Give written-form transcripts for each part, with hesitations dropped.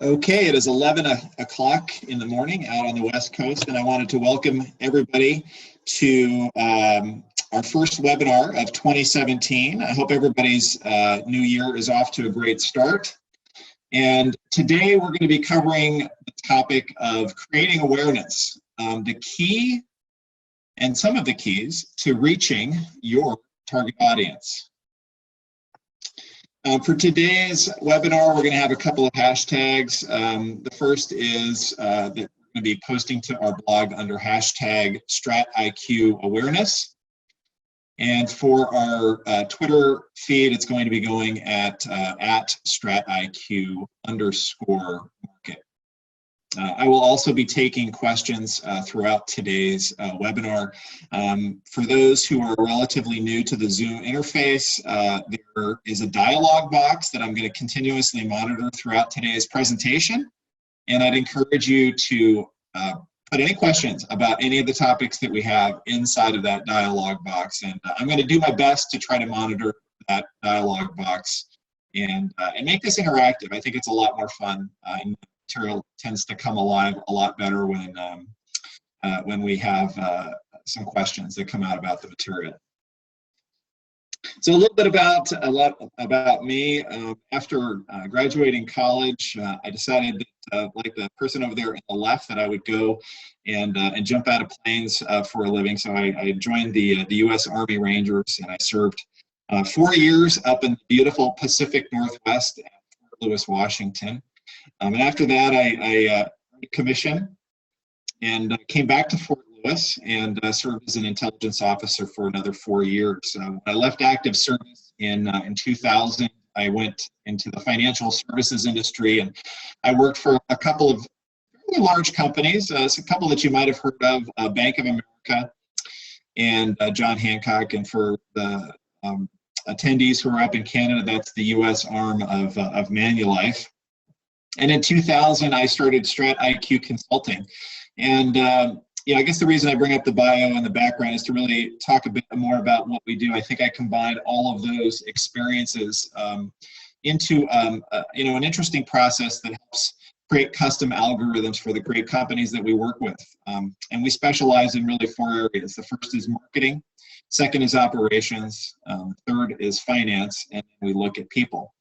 Okay, it is 11 o'clock in the morning out on the West Coast, and I wanted to welcome everybody to our first webinar of 2017. I hope everybody's new year is off to a great start. And today we're going to be covering the topic of creating awareness, the key and some of the keys to reaching your target audience. For today's webinar, we're going to have a couple of hashtags. The first is that we're going to be posting to our blog under hashtag StratIQ Awareness. And for our Twitter feed, it's going to be going at StratIQ_market. I will also be taking questions throughout today's webinar. For those who are relatively new to the Zoom interface, there is a dialog box that I'm going to continuously monitor throughout today's presentation. And I'd encourage you to put any questions about any of the topics that we have inside of that dialog box. And I'm going to do my best to try to monitor that dialog box and make this interactive. I think it's a lot more fun. Material tends to come alive a lot better when we have some questions that come out about the material. So a little bit about me. After graduating college, I decided that, like the person over there on the left, that I would go and jump out of planes for a living. So I joined the U.S. Army Rangers, and I served 4 years up in the beautiful Pacific Northwest at Fort Lewis, Washington. And after that, I commissioned and came back to Fort Lewis and served as an intelligence officer for another 4 years. When I left active service in 2000, I went into the financial services industry, and I worked for a couple of really large companies, a couple that you might have heard of, Bank of America and John Hancock. And for the attendees who are up in Canada, that's the U.S. arm of Manulife. And in 2000, I started StratIQ Consulting. And I guess the reason I bring up the bio and the background is to really talk a bit more about what we do. I think I combined all of those experiences into an interesting process that helps create custom algorithms for the great companies that we work with. And we specialize in really 4 areas. The first is marketing, second is operations, third is finance, and we look at people.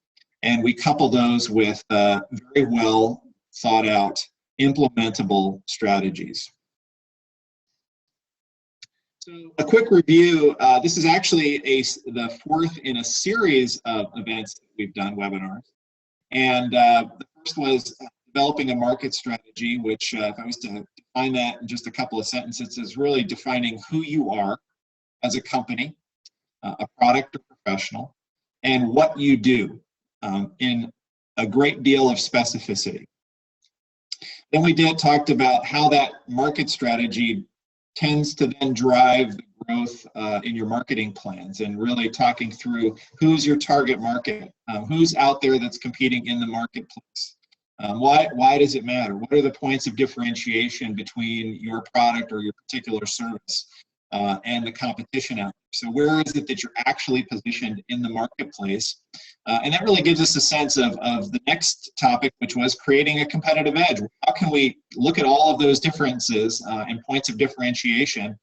And we couple those with very well thought out, implementable strategies. So a quick review, this is actually the fourth in a series of events that we've done, webinars. And the first was developing a market strategy, which if I was to define that in just a couple of sentences, is really defining who you are as a company, a product or professional, and what you do. In a great deal of specificity. Then we talked about how that market strategy tends to then drive the growth in your marketing plans, and really talking through who's your target market, who's out there that's competing in the marketplace. Why does it matter? What are the points of differentiation between your product or your particular service and the competition out there? So where is it that you're actually positioned in the marketplace? And that really gives us a sense of the next topic, which was creating a competitive edge. How can we look at all of those differences and points of differentiation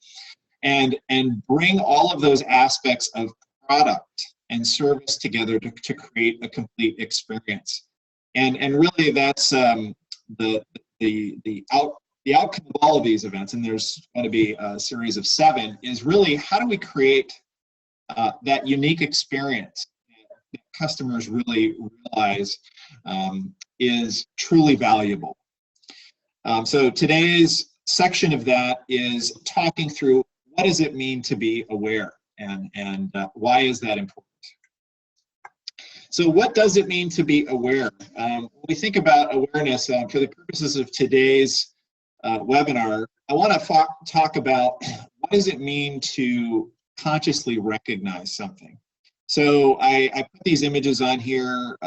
and bring all of those aspects of product and service together to create a complete experience? And really that's the outcome of all of these events, and there's going to be a series of 7, is really how do we create that unique experience that customers really realize is truly valuable. So today's section of that is talking through what does it mean to be aware, and why is that important? So what does it mean to be aware? When we think about awareness, for the purposes of today's webinar, I want to talk about what does it mean to consciously recognize something. So I put these images on here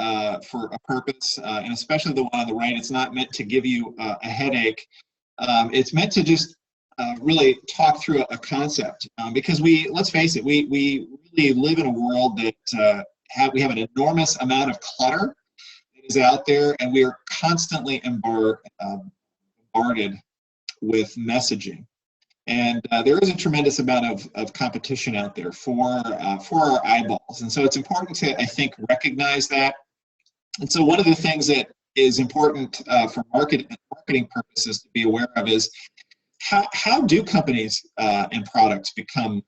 for a purpose, and especially the one on the right. It's not meant to give you a headache. It's meant to just really talk through a concept, because let's face it, we really live in a world that we have an enormous amount of clutter is out there, and we are constantly bombarded with messaging. And there is a tremendous amount of competition out there for our eyeballs. And so it's important to, I think, recognize that. And so one of the things that is important for marketing purposes to be aware of is how do companies and products become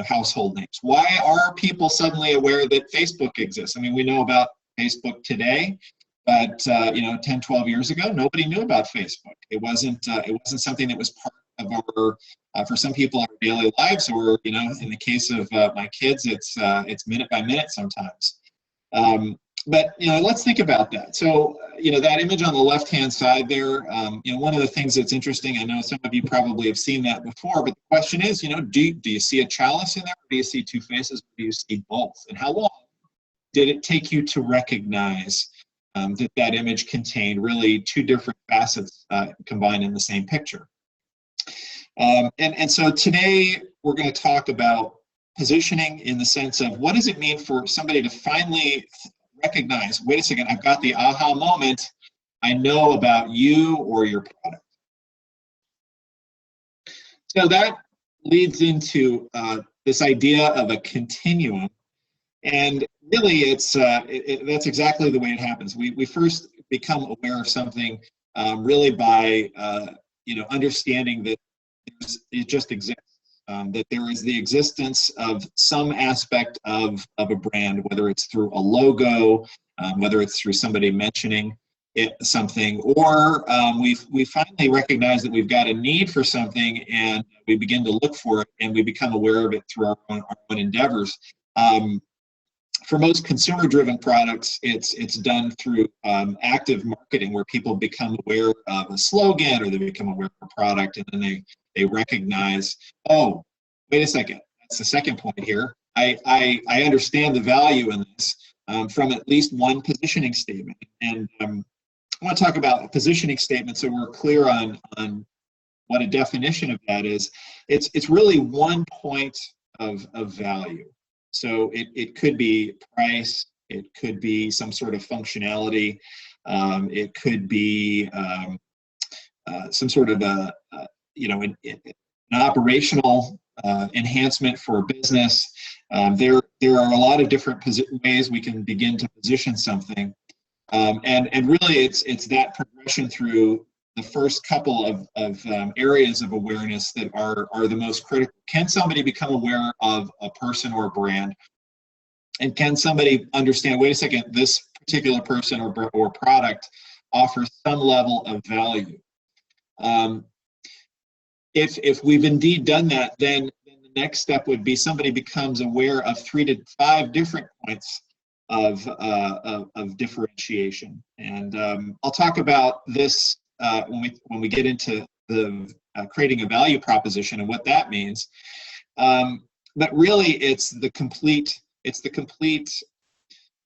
household names? Why are people suddenly aware that Facebook exists? I mean, we know about Facebook today, but 10, 12 years ago, nobody knew about Facebook. It wasn't something that was part of our, for some people, our daily lives, or in the case of my kids, it's minute by minute sometimes. But let's think about that. So that image on the left-hand side there. One of the things that's interesting, I know some of you probably have seen that before, but the question is, do you see a chalice in there? Or do you see two faces? Or do you see both? And how long did it take you to recognize that image contained really two different facets combined in the same picture? And so today we're going to talk about positioning in the sense of what does it mean for somebody to finally recognize, wait a second, I've got the aha moment, I know about you or your product. So that leads into this idea of a continuum. And really that's exactly the way it happens. We first become aware of something really by understanding that it just exists. That there is the existence of some aspect of a brand, whether it's through a logo, whether it's through somebody mentioning something, or we finally recognize that we've got a need for something and we begin to look for it and we become aware of it through our own endeavors. For most consumer-driven products, it's done through active marketing, where people become aware of a slogan or they become aware of a product, and then they recognize, oh, wait a second, that's the second point here. I understand the value in this from at least one positioning statement. And I want to talk about a positioning statement so we're clear on what a definition of that is. It's really one point of value. So it could be price, it could be some sort of functionality, it could be some sort of an operational enhancement for a business. There are a lot of different ways we can begin to position something, and really it's that progression through the first couple of areas of awareness that are the most critical. Can somebody become aware of a person or a brand? And can somebody understand, wait a second, this particular person or product offers some level of value? If we've indeed done that, then the next step would be somebody becomes aware of 3 to 5 different points of differentiation. And I'll talk about this when we get into the creating a value proposition and what that means. But really, it's the complete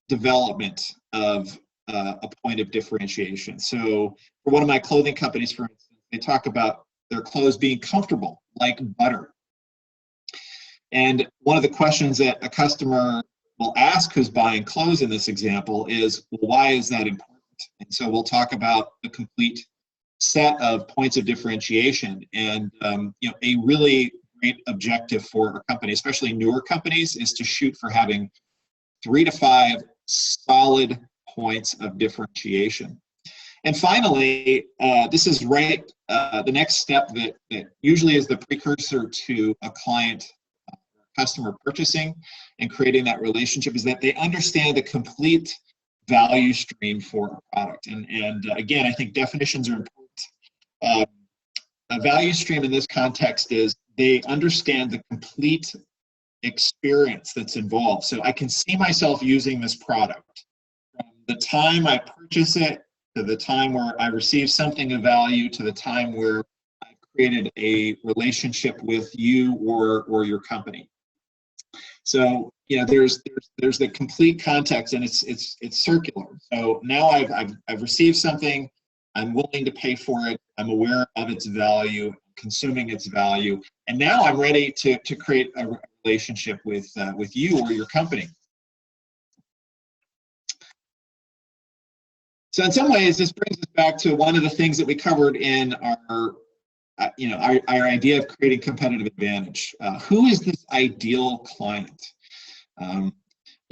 development of a point of differentiation. So for one of my clothing companies, for instance, they talk about their clothes being comfortable like butter. And one of the questions that a customer will ask who's buying clothes in this example is, well, why is that important? And so we'll talk about the complete set of points of differentiation. And a really great objective for a company, especially newer companies, is to shoot for having 3 to 5 solid points of differentiation. And finally, this is the next step that usually is the precursor to a client customer purchasing and creating that relationship, is that they understand the complete value stream for a product. And again, I think definitions are important. A value stream in this context is they understand the complete experience that's involved. So I can see myself using this product from the time I purchase it to the time where I receive something of value to the time where I created a relationship with you or your company. So there's the complete context, and it's circular. So now I've received something, I'm willing to pay for it, I'm aware of its value, consuming its value, and now I'm ready to create a relationship with you or your company. So in some ways, this brings us back to one of the things that we covered in our our idea of creating competitive advantage. Who is this ideal client?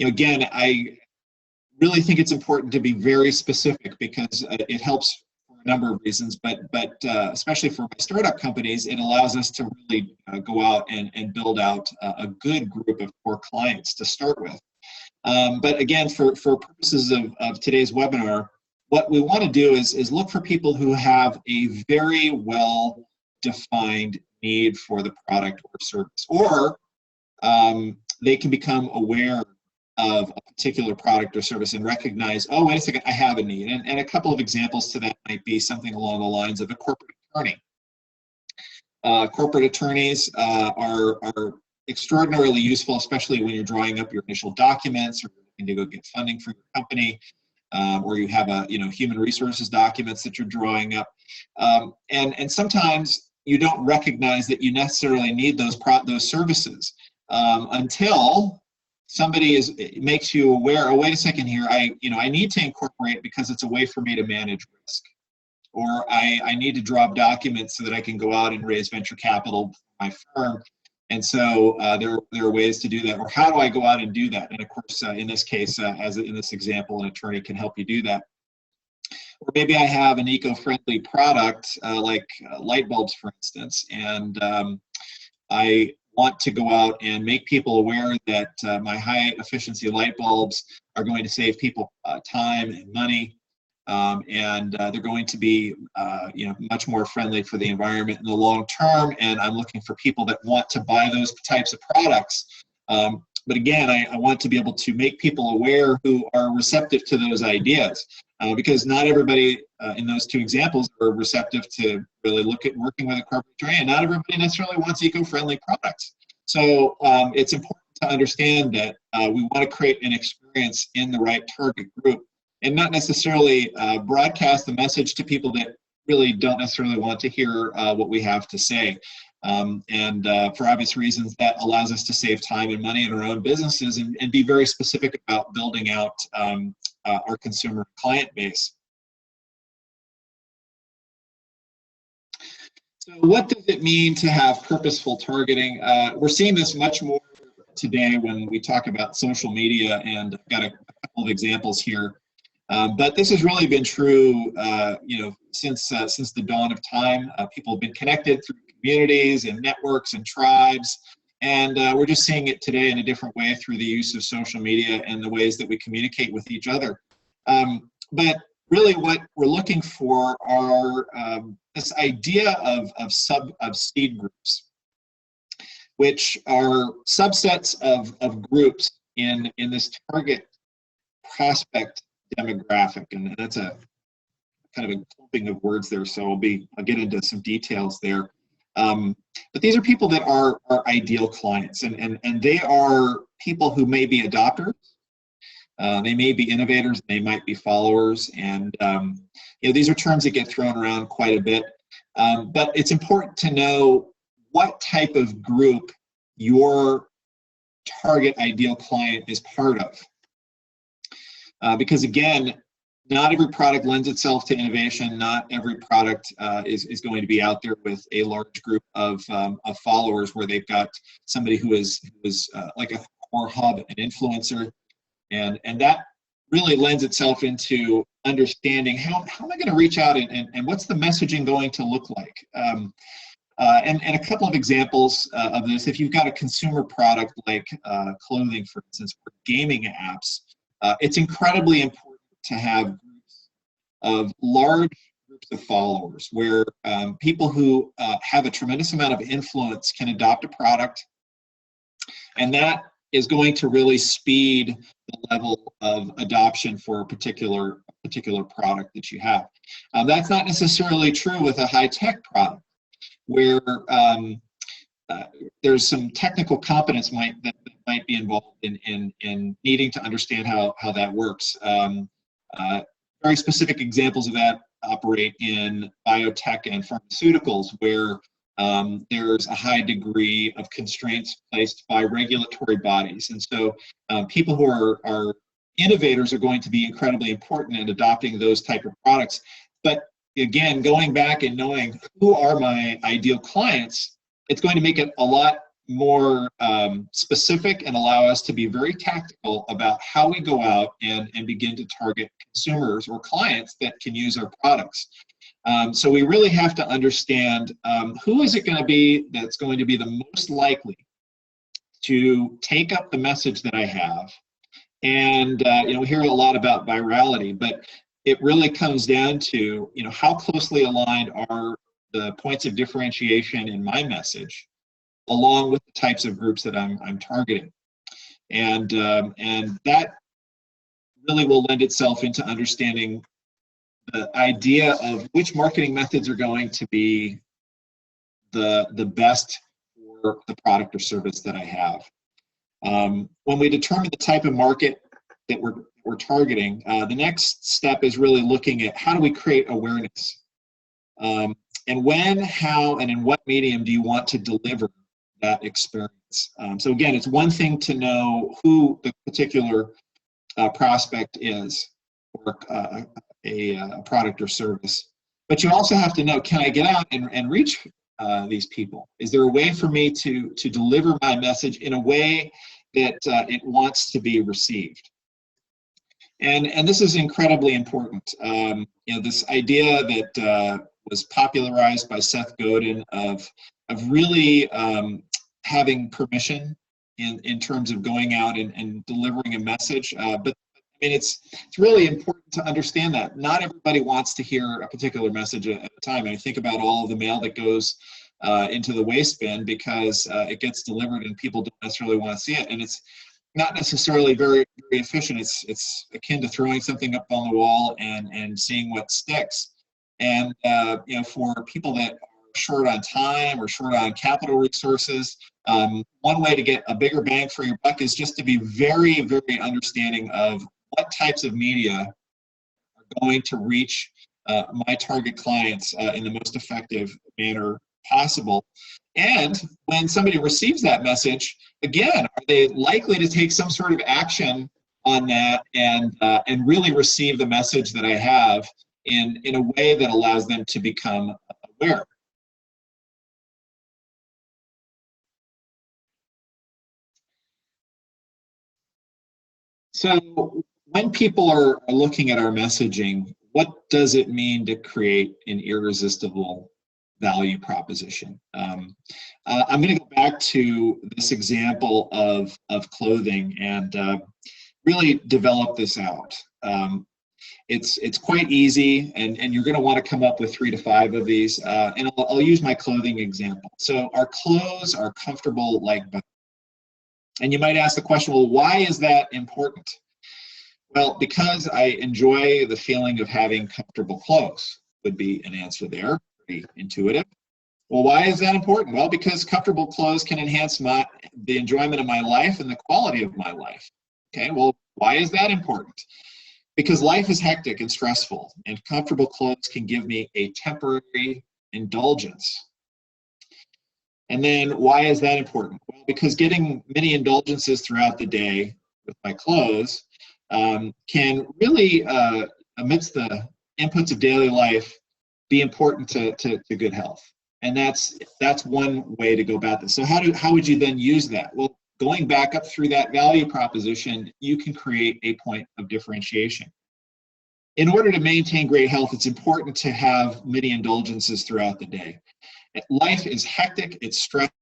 Again, I really think it's important to be very specific because it helps for a number of reasons, but especially for my startup companies, it allows us to really go out and build out a good group of core clients to start with. But again, for purposes of today's webinar, what we want to do is look for people who have a very well-defined need for the product or service, or they can become aware of a particular product or service and recognize, oh, wait a second, I have a need. And a couple of examples to that might be something along the lines of a corporate attorney. Corporate attorneys are extraordinarily useful, especially when you're drawing up your initial documents or looking to go get funding for your company, or you have human resources documents that you're drawing up. And sometimes you don't recognize that you necessarily need those services until somebody makes you aware, oh, wait a second here, I need to incorporate because it's a way for me to manage risk. Or I need to draw up documents so that I can go out and raise venture capital for my firm. And so there are ways to do that. Or how do I go out and do that? And of course, in this case, as in this example, an attorney can help you do that. Or maybe I have an eco-friendly product like light bulbs, for instance, and I want to go out and make people aware that my high efficiency light bulbs are going to save people time and money, and they're going to be much more friendly for the environment in the long term, and I'm looking for people that want to buy those types of products. But again, I want to be able to make people aware who are receptive to those ideas, because not everybody in those two examples are receptive to really look at working with a corporate attorney, and not everybody necessarily wants eco-friendly products. So it's important to understand that we want to create an experience in the right target group and not necessarily broadcast the message to people that really don't necessarily want to hear what we have to say. And for obvious reasons, that allows us to save time and money in our own businesses and be very specific about building out our consumer client base. So what does it mean to have purposeful targeting? We're seeing this much more today when we talk about social media, and I've got a couple of examples here. But this has really been true, since the dawn of time. People have been connected through communities and networks and tribes, and we're just seeing it today in a different way through the use of social media and the ways that we communicate with each other. But really, what we're looking for are this idea of seed groups, which are subsets of groups in this target prospect demographic, and that's a kind of a clumping of words there, so I'll get into some details there. But these are people that are ideal clients, and they are people who may be adopters, they may be innovators, they might be followers, and these are terms that get thrown around quite a bit. But it's important to know what type of group your target ideal client is part of. Because again, not every product lends itself to innovation. Not every product is going to be out there with a large group of followers where they've got somebody who is like a core hub, an influencer, and that really lends itself into understanding how am I going to reach out and what's the messaging going to look like. And a couple of examples of this: if you've got a consumer product like clothing, for instance, or gaming apps. It's incredibly important to have groups of large groups of followers where people who have a tremendous amount of influence can adopt a product, and that is going to really speed the level of adoption for a particular product that you have. That's not necessarily true with a high-tech product, where there's some technical competence that might be involved in needing to understand how that works. Very specific examples of that operate in biotech and pharmaceuticals, where there's a high degree of constraints placed by regulatory bodies. And so people who are innovators are going to be incredibly important in adopting those type of products. But again, going back and knowing who are my ideal clients, it's going to make it a lot more specific and allow us to be very tactical about how we go out and begin to target consumers or clients that can use our products. So we really have to understand who is it going to be that's going to be the most likely to take up the message that I have. And we hear a lot about virality, but it really comes down to how closely aligned are the points of differentiation in my message, along with the types of groups that I'm targeting, and that really will lend itself into understanding the idea of which marketing methods are going to be the best for the product or service that I have. When we determine the type of market that we're targeting, the next step is really looking at how do we create awareness, and when, how, and in what medium do you want to deliver that experience. So again, it's one thing to know who the particular prospect is, or a product or service, but you also have to know, can I get out and reach these people? Is there a way for me to deliver my message in a way that it wants to be received? And this is incredibly important. This idea that was popularized by Seth Godin of really having permission in terms of going out and delivering a message. But I mean, it's really important to understand that not everybody wants to hear a particular message at a time. And I think about all of the mail that goes into the waste bin because it gets delivered and people don't necessarily want to see it. And it's not necessarily very, very efficient. It's akin to throwing something up on the wall and seeing what sticks. And for people that are short on time or short on capital resources, one way to get a bigger bang for your buck is just to be very, very understanding of what types of media are going to reach my target clients in the most effective manner possible. And when somebody receives that message, again, are they likely to take some sort of action on that and really receive the message that I have in a way that allows them to become aware? So when people are looking at our messaging, what does it mean to create an irresistible value proposition? I'm going to go back to this example of clothing and really develop this out. It's quite easy, and you're going to want to come up with 3 to 5 of these. And I'll use my clothing example. So our clothes are comfortable like butter. And you might ask the question, well, why is that important? Well, because I enjoy the feeling of having comfortable clothes would be an answer there, pretty intuitive. Well, why is that important? Well, because comfortable clothes can enhance the enjoyment of my life and the quality of my life. Okay, well, why is that important? Because life is hectic and stressful, and comfortable clothes can give me a temporary indulgence. And then why is that important? Well, because getting many indulgences throughout the day with my clothes can really, amidst the inputs of daily life, be important to good health. And that's one way to go about this. So how would you then use that? Well, going back up through that value proposition, you can create a point of differentiation. In order to maintain great health, it's important to have many indulgences throughout the day. Life is hectic, it's stressful,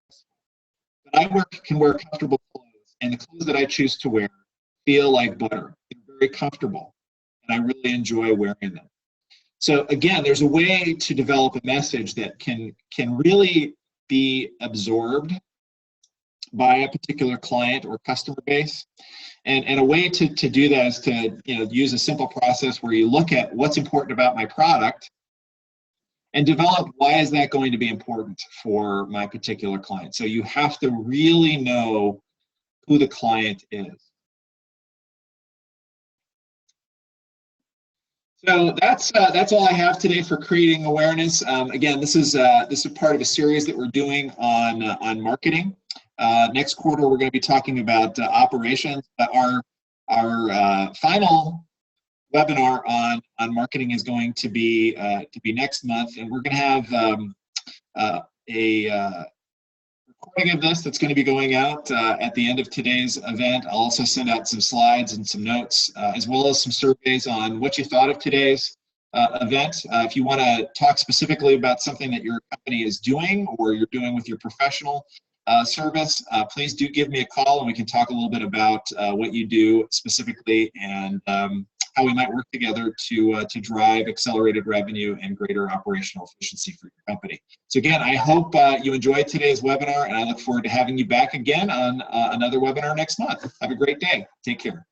but I can wear comfortable clothes, and the clothes that I choose to wear feel like butter. They're very comfortable, and I really enjoy wearing them. So again, there's a way to develop a message that can really be absorbed by a particular client or customer base. And a way to do that is to use a simple process where you look at what's important about my product and develop why is that going to be important for my particular client. So you have to really know who the client is. So that's all I have today for creating awareness. Again, this is part of a series that we're doing on marketing. Next quarter, we're going to be talking about operations. Our final webinar on marketing is going to be next month, and we're going to have a recording of this that's going to be going out at the end of today's event. I'll also send out some slides and some notes, as well as some surveys on what you thought of today's event. If you want to talk specifically about something that your company is doing or you're doing with your professional service, please do give me a call and we can talk a little bit about what you do specifically and how we might work together to drive accelerated revenue and greater operational efficiency for your company. So again, I hope you enjoyed today's webinar, and I look forward to having you back again on another webinar next month. Have a great day. Take care.